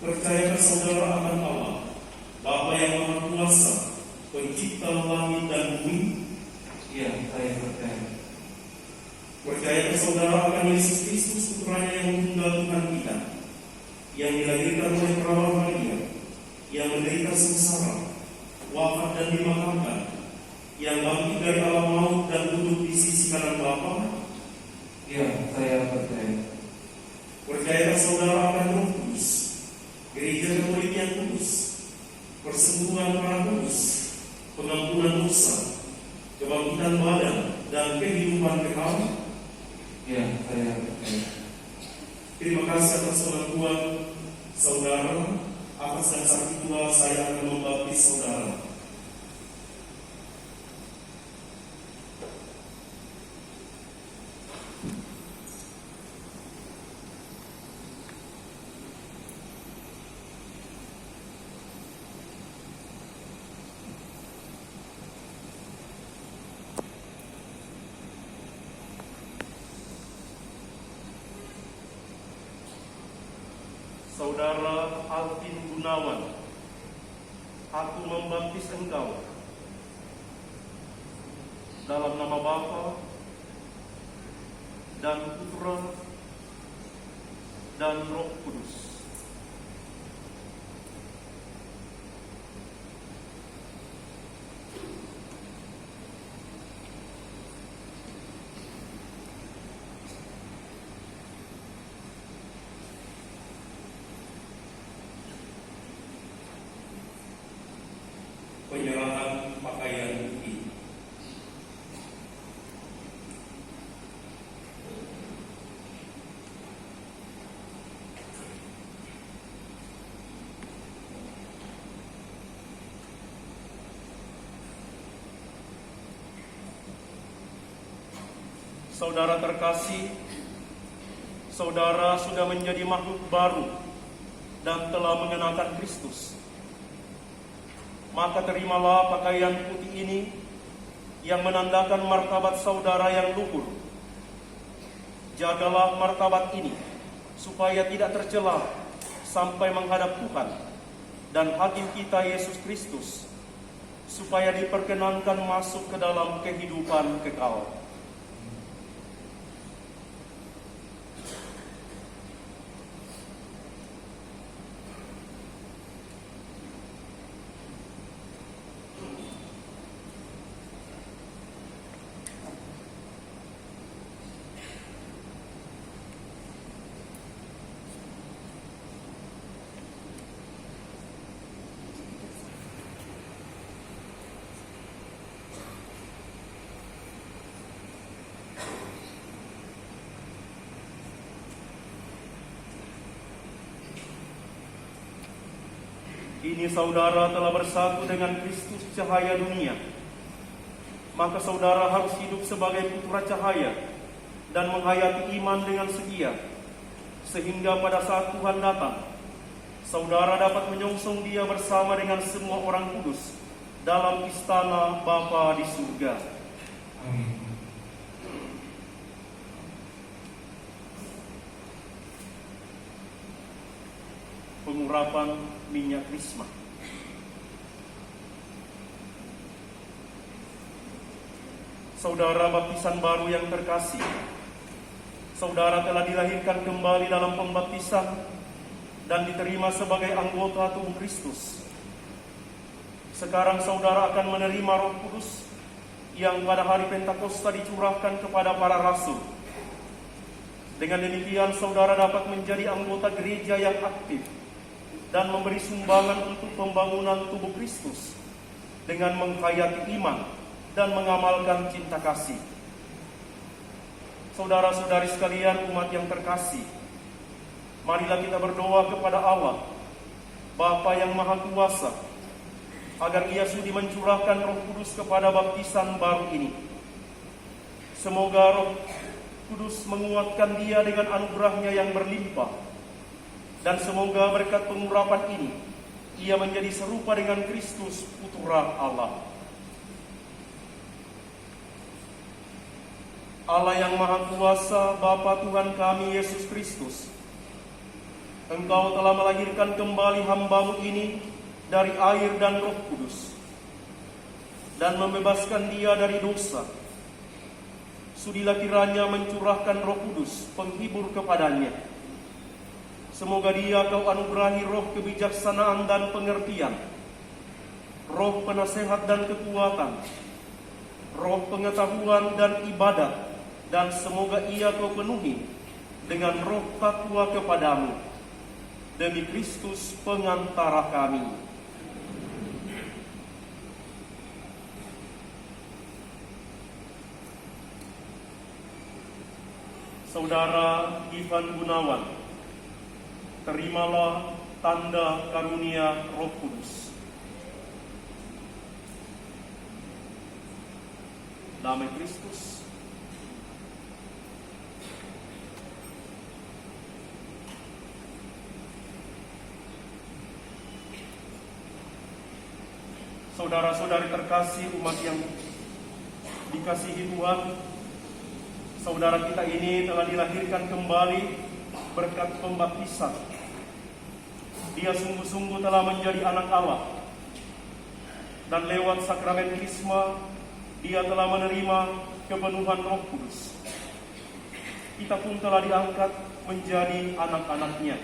Percayakan saudara akan Allah, Bapa yang Maha Kuasa, Pencipta langit dan bumi? Ya, saya percaya. Percayakan saudara akan Yesus Kristus, Putranya yang tunggal Tuhan kita, yang dilahirkan oleh perawan Maria, yang menderita sengsara, wafat dan dimakamkan, yang bangkit dari alam maut dan duduk di sisi kanan Bapa? Ya, saya percaya. Percayakan saudara akan Roh Kudus, Gereja Katolik yang kudus, persekutuan para kudus, pengampunan dosa, kebangkitan badan, dan kehidupan kekal? Ya, saya percaya. Terima kasih atas pengakuan saudara. Atas dasar itulah saya akan membaptis saudara. Saudara Alvin Gunawan, aku membaptis engkau dalam nama Bapa dan Putra dan Roh Kudus. Penyerahan pakaian putih. Saudara terkasih, saudara sudah menjadi makhluk baru dan telah mengenakan Kristus. Maka terimalah pakaian putih ini yang menandakan martabat saudara yang luhur. Jagalah martabat ini supaya tidak tercela sampai menghadap Tuhan dan Hakim kita Yesus Kristus, supaya diperkenankan masuk ke dalam kehidupan kekal. Kini saudara telah bersatu dengan Kristus cahaya dunia. Maka saudara harus hidup sebagai putra cahaya dan menghayati iman dengan setia, sehingga pada saat Tuhan datang, saudara dapat menyongsong Dia bersama dengan semua orang kudus dalam istana Bapa di surga. Amin. Pengurapan minyak krisma. Saudara baptisan baru yang terkasih, saudara telah dilahirkan kembali dalam pembaptisan dan diterima sebagai anggota tubuh Kristus. Sekarang saudara akan menerima Roh Kudus yang pada hari Pentakosta dicurahkan kepada para rasul. Dengan demikian saudara dapat menjadi anggota gereja yang aktif dan memberi sumbangan untuk pembangunan tubuh Kristus dengan menghayati iman dan mengamalkan cinta kasih. Saudara-saudari sekalian, umat yang terkasih, marilah kita berdoa kepada Allah, Bapa yang Maha Kuasa, agar Ia sudi mencurahkan Roh Kudus kepada baptisan baru ini. Semoga Roh Kudus menguatkan dia dengan anugerahnya yang berlimpah, dan semoga berkat pengurapan ini ia menjadi serupa dengan Kristus, Putra Allah. Allah yang Maha Kuasa, Bapa Tuhan kami Yesus Kristus, Engkau telah melahirkan kembali hamba-Mu ini dari air dan Roh Kudus, dan membebaskan dia dari dosa. Sudilah kiranya mencurahkan Roh Kudus, penghibur kepadanya. Semoga dia Kau anugerahi roh kebijaksanaan dan pengertian, roh penasehat dan kekuatan, roh pengetahuan dan ibadat, dan semoga ia Kau penuhi dengan roh takwa kepadamu. Demi Kristus pengantara kami. Saudara Ivan Gunawan, terimalah tanda karunia Roh Kudus. Damai Kristus. Saudara-saudari terkasih, umat yang dikasihi Tuhan, saudara kita ini telah dilahirkan kembali berkat pembaptisan. Dia sungguh-sungguh telah menjadi anak Allah, dan lewat sakramen Krisma dia telah menerima kepenuhan Roh Kudus. Kita pun telah diangkat menjadi anak-anaknya.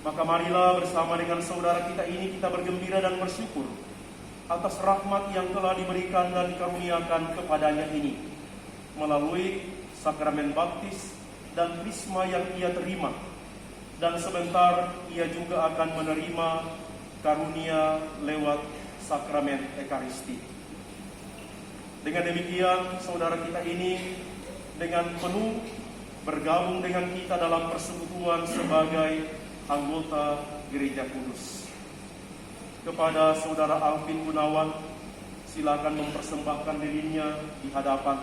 Maka marilah bersama dengan saudara kita ini kita bergembira dan bersyukur atas rahmat yang telah diberikan dan dikaruniakan kepadanya ini melalui sakramen baptis dan krisma yang ia terima, dan sebentar ia juga akan menerima karunia lewat sakramen Ekaristi. Dengan demikian saudara kita ini dengan penuh bergabung dengan kita dalam persekutuan sebagai anggota Gereja Kudus. Kepada saudara Alvin Gunawan, silakan mempersembahkan dirinya di hadapan